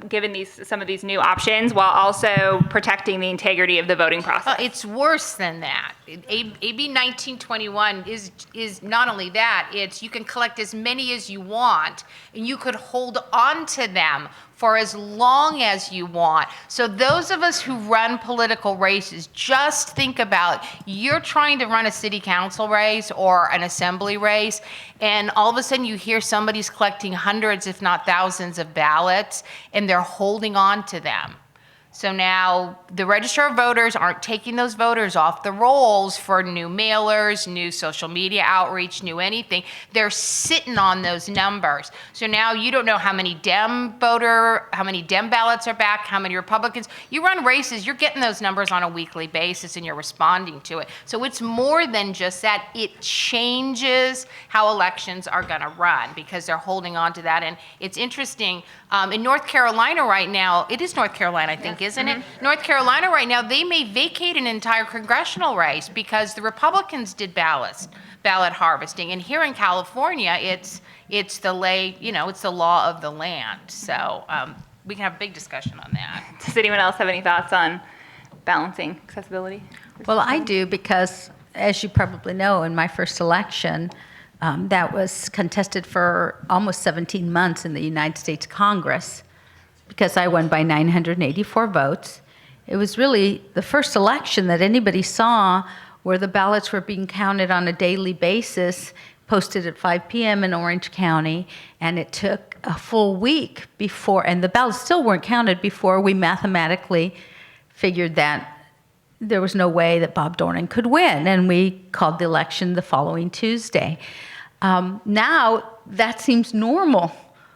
given some of these new options, while also protecting the integrity of the voting process? It's worse than that. AB 1921 is not only that, it's you can collect as many as you want, and you could hold on to them for as long as you want. So those of us who run political races, just think about, you're trying to run a city council race or an assembly race, and all of a sudden you hear somebody's collecting hundreds, if not thousands of ballots, and they're holding on to them. So now the Register of Voters aren't taking those voters off the rolls for new mailers, new social media outreach, new anything. They're sitting on those numbers. So now you don't know how many Dem ballots are back, how many Republicans. You run races, you're getting those numbers on a weekly basis and you're responding to it. So it's more than just that. It changes how elections are gonna run because they're holding on to that. And it's interesting, in North Carolina right now, it is North Carolina, I think, isn't it? North Carolina right now, they may vacate an entire congressional race because the Republicans did ballot harvesting. And here in California, it's the law of the land. So we can have a big discussion on that. Does anyone else have any thoughts on balancing accessibility? Well, I do, because as you probably know, in my first election, that was contested for almost 17 months in the United States Congress, because I won by 984 votes. It was really the first election that anybody saw where the ballots were being counted on a daily basis, posted at 5 p.m. in Orange County, and it took a full week before, and the ballots still weren't counted before we mathematically figured that there was no way that Bob Dornan could win, and we called the election the following Tuesday. Now, that seems normal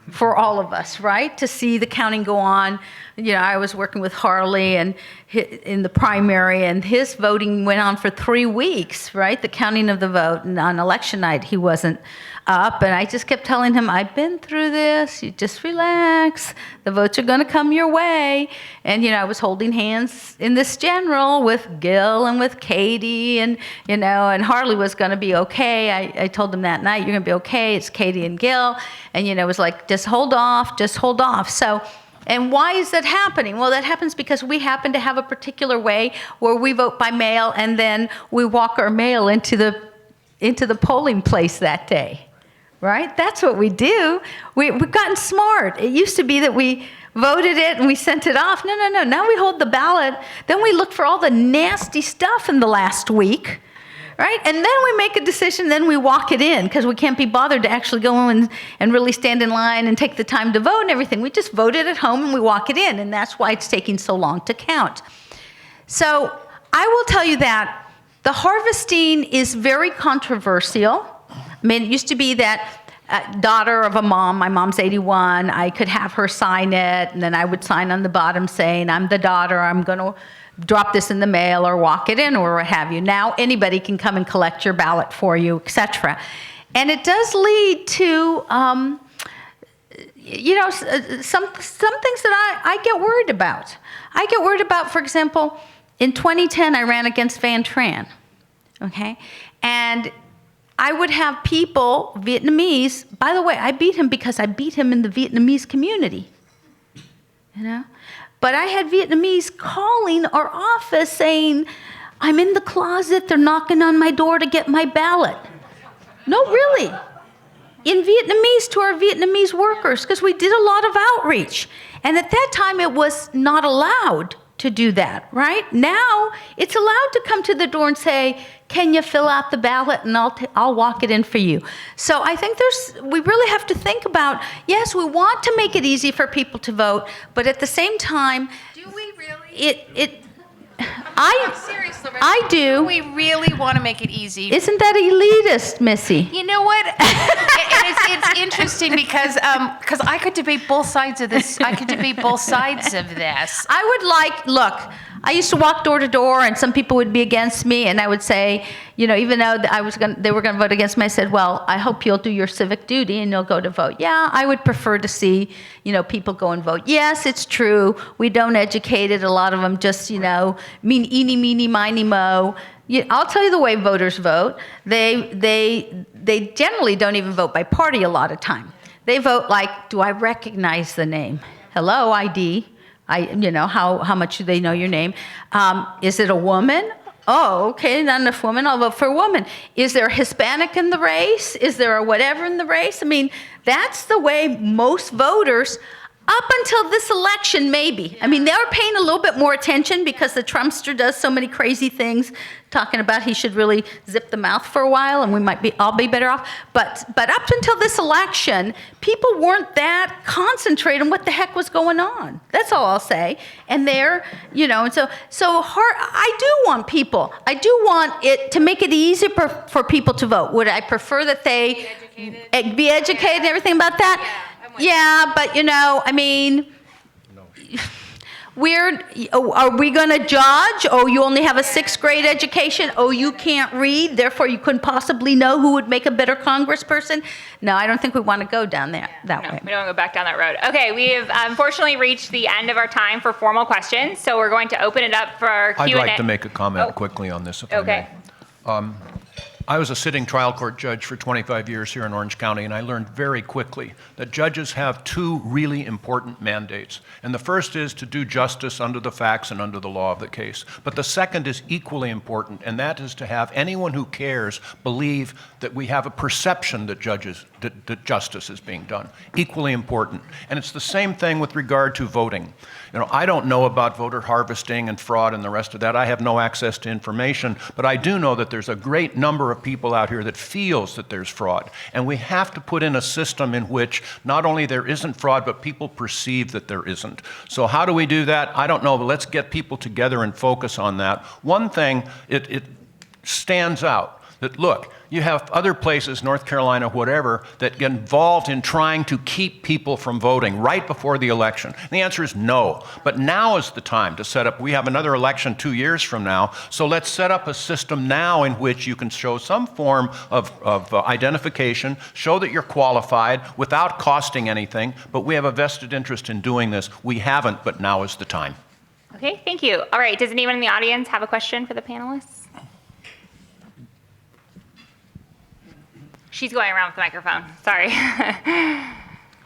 for all of us, right? To see the counting go on. You know, I was working with Harley and in the primary, and his voting went on for 3 weeks, right? The counting of the vote. And on election night, he wasn't up. And I just kept telling him, I've been through this. You just relax. The votes are going to come your way. And, you know, I was holding hands in this general with Gil and with Katie, and, you know, and Harley was going to be okay. I told him that night, you're going to be okay. It's Katie and Gil. And, you know, it was like, just hold off, just hold off. So, and why is that happening? Well, that happens because we happen to have a particular way where we vote by mail, and then we walk our mail into the polling place that day. Right? That's what we do. We've gotten smart. It used to be that we voted it and we sent it off. No. Now we hold the ballot. Then we look for all the nasty stuff in the last week. Right? And then we make a decision, then we walk it in, because we can't be bothered to actually go in and really stand in line and take the time to vote and everything. We just vote it at home and we walk it in, and that's why it's taking so long to count. So I will tell you that the harvesting is very controversial. I mean, it used to be that daughter of a mom, my mom's 81, I could have her sign it, and then I would sign on the bottom saying, I'm the daughter, I'm going to drop this in the mail or walk it in or what have you. Now anybody can come and collect your ballot for you, etc. And it does lead to, you know, some things that I get worried about. I get worried about, for example, in 2010, I ran against Van Tran, okay? And I would have people, Vietnamese, by the way, I beat him because I beat him in the Vietnamese community, you know? But I had Vietnamese calling our office saying, I'm in the closet, they're knocking on my door to get my ballot. No, really. In Vietnamese to our Vietnamese workers, because we did a lot of outreach. And at that time, it was not allowed to do that, right? Now, it's allowed to come to the door and say, can you fill out the ballot, and I'll walk it in for you. So I think we really have to think about, yes, we want to make it easy for people to vote, but at the same time, Seriously, I do. We really want to make it easy. Isn't that elitist, Missy? You know what? It's interesting because I could debate both sides of this. I could debate both sides of this. Look, I used to walk door to door, and some people would be against me, and I would say, even though they were going to vote against me, I said, well, I hope you'll do your civic duty and you'll go to vote. Yeah, I would prefer to see, people go and vote. Yes, it's true. We don't educate it. A lot of them just, eeny, meeny, miny, mo. I'll tell you the way voters vote. They generally don't even vote by party a lot of time. They vote like, do I recognize the name? Hello, ID. How much do they know your name? Is it a woman? Oh, okay, not enough women. I'll vote for a woman. Is there a Hispanic in the race? Is there a whatever in the race? I mean, that's the way most voters, up until this election, maybe. I mean, they were paying a little bit more attention because the Trumpster does so many crazy things, talking about he should really zip the mouth for a while and we might all be better off. But up until this election, people weren't that concentrated on what the heck was going on. That's all I'll say. And and so I do want it to make it easier for people to vote. Would I prefer that they be educated and everything about that? Yeah, but are we going to judge? Oh, you only have a 6th grade education. Oh, you can't read, therefore you couldn't possibly know who would make a better congressperson. No, I don't think we want to go down that way. We don't want to go back down that road. Okay, we have unfortunately reached the end of our time for formal questions, so we're going to open it up for Q&A. I'd like to make a comment quickly on this, if I may. I was a sitting trial court judge for 25 years here in Orange County, and I learned very quickly that judges have 2 really important mandates. And the first is to do justice under the facts and under the law of the case. But the second is equally important, and that is to have anyone who cares believe that we have a perception that that justice is being done. Equally important. And it's the same thing with regard to voting. I don't know about voter harvesting and fraud and the rest of that. I have no access to information, but I do know that there's a great number of people out here that feels that there's fraud. And we have to put in a system in which not only there isn't fraud, but people perceive that there isn't. So how do we do that? I don't know, but let's get people together and focus on that. One thing, it stands out. That look, you have other places, North Carolina, whatever, that get involved in trying to keep people from voting right before the election. And the answer is no. But now is the time to set up, we have another election 2 years from now, so let's set up a system now in which you can show some form of identification, show that you're qualified without costing anything, but we have a vested interest in doing this. We haven't, but now is the time. Okay, thank you. All right, does anyone in the audience have a question for the panelists? She's going around with the microphone. Sorry. Hi,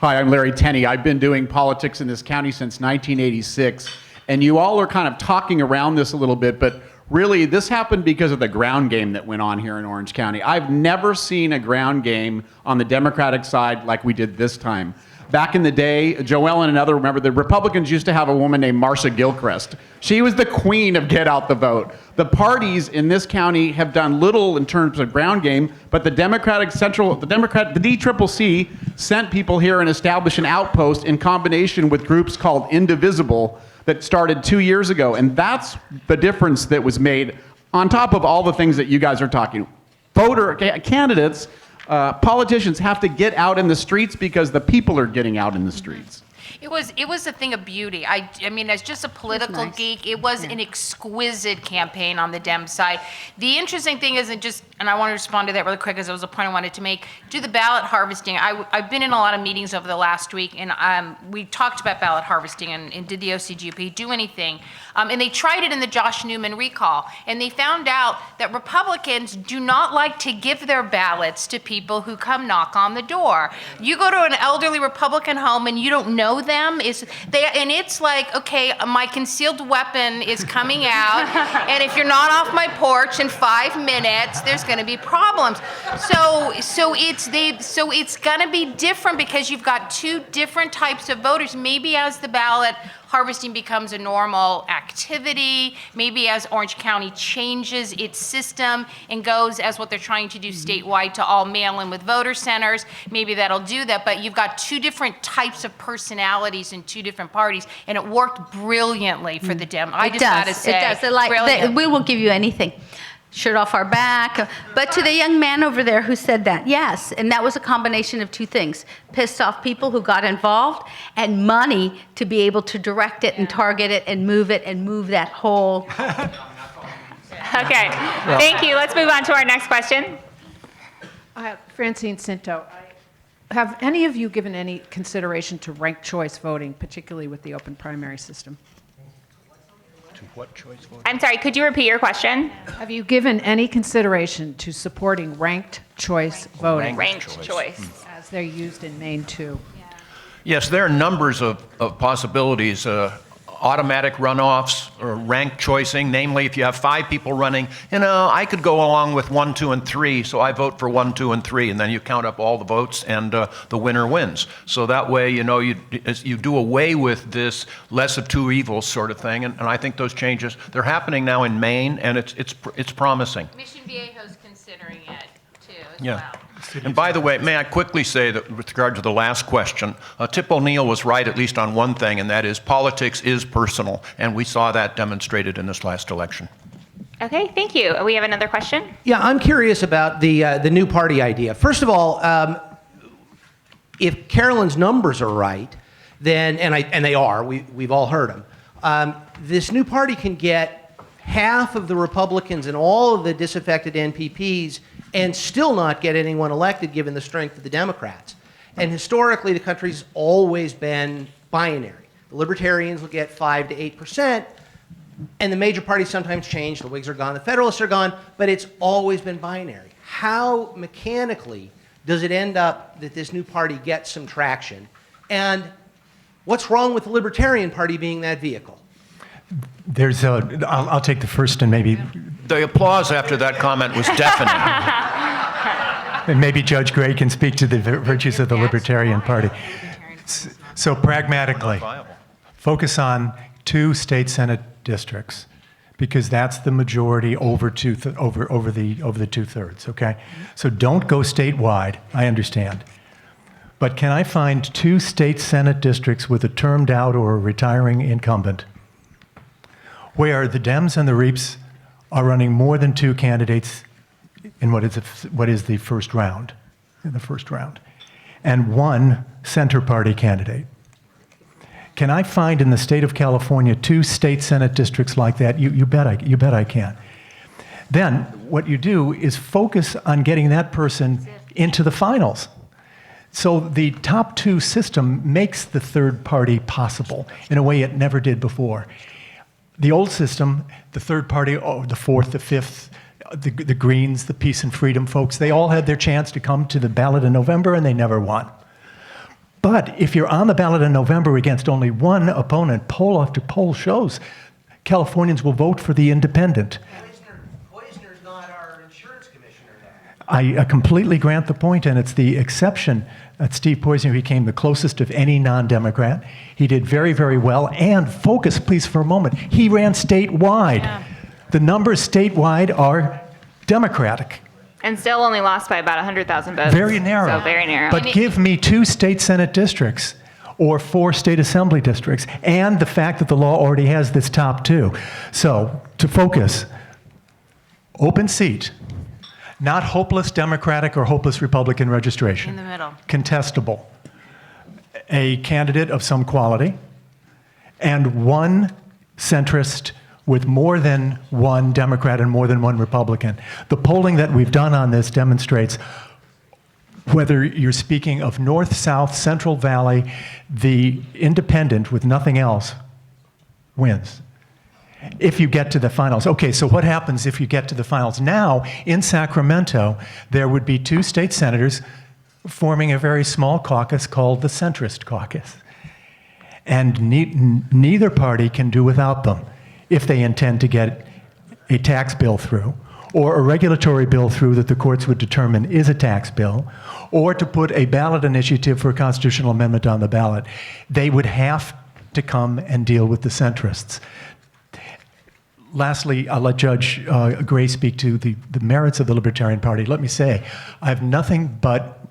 I'm Larry Tenney. I've been doing politics in this county since 1986, and you all are kind of talking around this a little bit, but really this happened because of the ground game that went on here in Orange County. I've never seen a ground game on the Democratic side like we did this time. Back in the day, Joellen and other, remember, the Republicans used to have a woman named Marcia Gilchrist. She was the queen of get out the vote. The parties in this county have done little in terms of ground game, but the DCCC sent people here and established an outpost in combination with groups called Indivisible that started 2 years ago. And that's the difference that was made on top of all the things that you guys are talking. Candidates, politicians have to get out in the streets because the people are getting out in the streets. It was a thing of beauty. I mean, as just a political geek, it was an exquisite campaign on the Dem side. The interesting thing is, and I want to respond to that really quick because it was a point I wanted to make, do the ballot harvesting. I've been in a lot of meetings over the last week, and we talked about ballot harvesting and did the OCGP do anything? And they tried it in the Josh Newman recall, and they found out that Republicans do not like to give their ballots to people who come knock on the door. You go to an elderly Republican home and you don't know them, and it's like, okay, my concealed weapon is coming out, and if you're not off my porch in 5 minutes, there's going to be problems. So it's going to be different because you've got 2 different types of voters. Maybe as the ballot harvesting becomes a normal activity, maybe as Orange County changes its system and goes as what they're trying to do statewide to all mail-in with voter centers, maybe that'll do that. But you've got two different types of personalities in two different parties, and it worked brilliantly for the Dem. I just gotta say, it does. brilliant. We will give you anything. Shirt off our back. But to the young man over there who said that, yes. And that was a combination of two things. Pissed off people who got involved and money to be able to direct it and target it and move that whole. Okay, thank you. Let's move on to our next question. Francine Cinto, have any of you given any consideration to ranked choice voting, particularly with the open primary system? What choice voting? I'm sorry, could you repeat your question? Have you given any consideration to supporting ranked choice voting Ranked choice. as they're used in Maine too? Yes, there are numbers of possibilities. Automatic runoffs or ranked choicing, namely if you have 5 people running, I could go along with 1, 2, and 3, so I vote for 1, 2, and 3, and then you count up all the votes and the winner wins. So that way, you do away with this less of two evils sort of thing, and I think those changes, they're happening now in Maine, and it's promising. Mission Viejo's considering it too as Yeah. well. And by the way, may I quickly say that with regard to the last question, Tip O'Neill was right at least on one thing, and that is politics is personal, and we saw that demonstrated in this last election. Okay, thank you. We have another question. Yeah, I'm curious about the new party idea. First of all, if Carolyn's numbers are right, then and they are, we've all heard them. This new party can get half of the Republicans and all of the disaffected NPPs and still not get anyone elected given the strength of the Democrats. And historically, the country's always been binary. The Libertarians will get 5 to 8%, and the major parties sometimes change. The Whigs are gone, the Federalists are gone, but it's always been binary. How mechanically does it end up that this new party gets some traction? And what's wrong with the Libertarian Party being that vehicle? I'll take the first and maybe The applause after that comment was deafening. Judge Gray can speak to the virtues of the Libertarian Party. So pragmatically, focus on 2 state Senate districts because that's the majority over the 2/3. Okay, so don't go statewide. I understand, but can I find 2 state Senate districts with a termed out or a retiring incumbent where the Dems and the Reaps are running more than 2 candidates in what is the first round, and 1 center party candidate? Can I find in the state of California 2 state Senate districts like that? You bet I can. Then what you do is focus on getting that person into the finals. So the top 2 system makes the third party possible in a way it never did before. The old system, the third party, the fourth, the fifth, the Greens, the Peace and Freedom folks, they all had their chance to come to the ballot in November and they never won. But if you're on the ballot in November against only one opponent, poll after poll shows Californians will vote for the independent. Poizner's not our insurance commissioner I now. completely grant the point, and it's the exception that Steve Poizner became the closest of any non-Democrat. He did very, very well. And focus, please, for a moment. He ran statewide. Yeah. The numbers statewide are Democratic. And still only lost by about 100,000 votes. Very narrow. So very narrow. But give me 2 state Senate districts or 4 state assembly districts, and the fact that the law already has this top 2. So, to focus, open seat, not hopeless Democratic or hopeless Republican registration. In the middle. Contestable. A candidate of some quality, and 1 centrist with more than 1 Democrat and more than 1 Republican. The polling that we've done on this demonstrates whether you're speaking of North, South, Central Valley, the independent with nothing else wins. If you get to the finals. Okay, so what happens if you get to the finals? Now, in Sacramento, there would be 2 state senators forming a very small caucus called the centrist caucus. And neither party can do without them if they intend to get a tax bill through, or a regulatory bill through that the courts would determine is a tax bill, or to put a ballot initiative for a constitutional amendment on the ballot. They would have to come and deal with the centrists. Lastly, I'll let Judge Gray speak to the merits of the Libertarian Party. Let me say, I have nothing but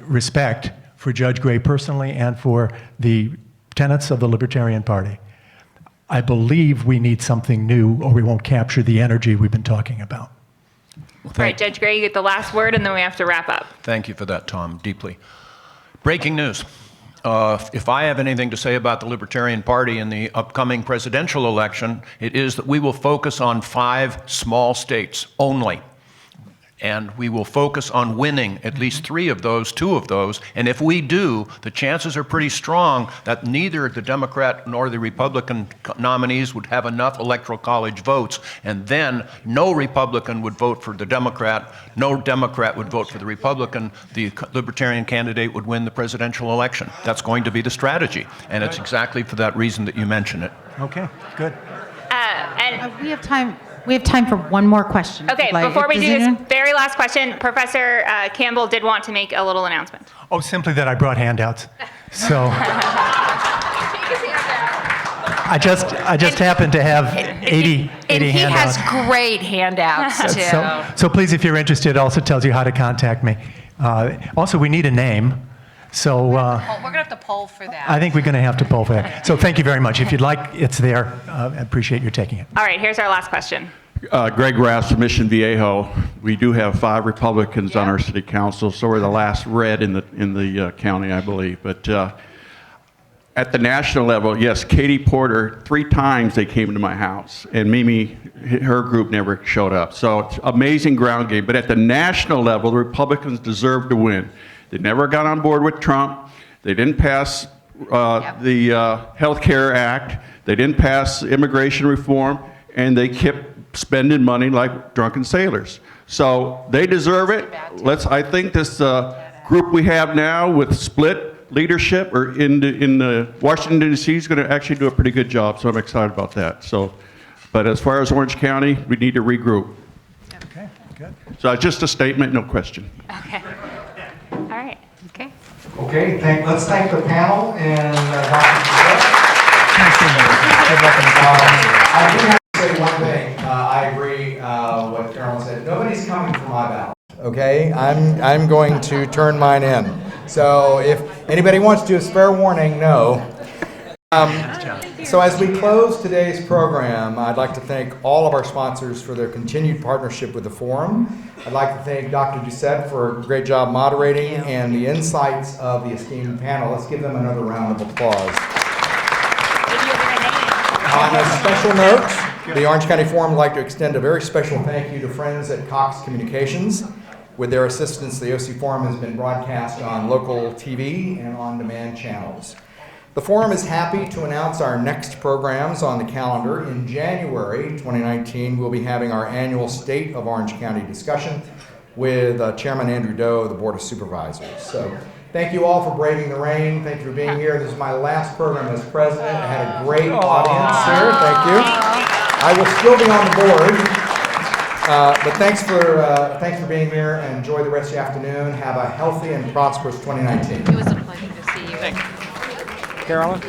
respect for Judge Gray personally and for the tenets of the Libertarian Party. I believe we need something new or we won't capture the energy we've been talking about. All right, Judge Gray, you get the last word, and then we have to wrap up. Thank you for that, Tom, deeply. Breaking news. If I have anything to say about the Libertarian Party in the upcoming presidential election, it is that we will focus on 5 small states only. And we will focus on winning at least 3 of those, 2 of those. And if we do, the chances are pretty strong that neither the Democrat nor the Republican nominees would have enough electoral college votes. And then no Republican would vote for the Democrat, no Democrat would vote for the Republican. The Libertarian candidate would win the presidential election. That's going to be the strategy. And it's exactly for that reason that you mention it. Okay, good. We have time. We have time for one more question. Okay, before we do this very last question, Professor Campbell did want to make a little announcement. Oh, simply that I brought handouts. So I just happen to have 80 And he handouts. has great handouts, too. So please, if you're interested, it also tells you how to contact me. Also, we need a name. So We're going to have to poll for that. I think we're going to have to poll for that. So thank you very much. If you'd like, it's there. I appreciate your taking it. All right, here's our last question. Greg Rass from Mission Viejo. We do have 5 Republicans on our city council, so we're the last red in the county, I believe. But at the national level, yes, Katie Porter, 3 times they came to my house, and Mimi, her group never showed up. So it's amazing ground game. But at the national level, the Republicans deserve to win. They never got on board with Trump. They didn't pass the Health Care Act. They didn't pass immigration reform, and they kept spending money like drunken sailors. So they deserve it. I think this group we have now with split leadership or in Washington, D.C. is going to actually do a pretty good job. So I'm excited about that. But as far as Orange County, we need to regroup. Okay, good. So it's just a statement, no question. Okay. All right. Okay. Okay, let's thank the panel and Dr. I do have to say one thing. I agree what Carolyn said. Nobody's coming for my ballot. Okay, I'm going to turn mine in. So if anybody wants to, a spare warning, no. So as we close today's program, I'd like to thank all of our sponsors for their continued partnership with the forum. I'd like to thank Dr. Doucette for a great job moderating and the insights of the esteemed panel. Let's give them another round of applause. On a special note, the Orange County Forum would like to extend a very special thank you to friends at Cox Communications. With their assistance, the OC Forum has been broadcast on local TV and on-demand channels. The Forum is happy to announce our next programs on the calendar. In January 2019, we'll be having our annual State of Orange County discussion with Chairman Andrew Doe of the Board of Supervisors. So thank you all for braving the rain. Thank you for being here. This is my last program as president. I had a great audience here. Thank you. I will still be on the board. But thanks for being here, and enjoy the rest of the afternoon. Have a healthy and prosperous 2019. It was a pleasure to see you. Thank you. Carolyn?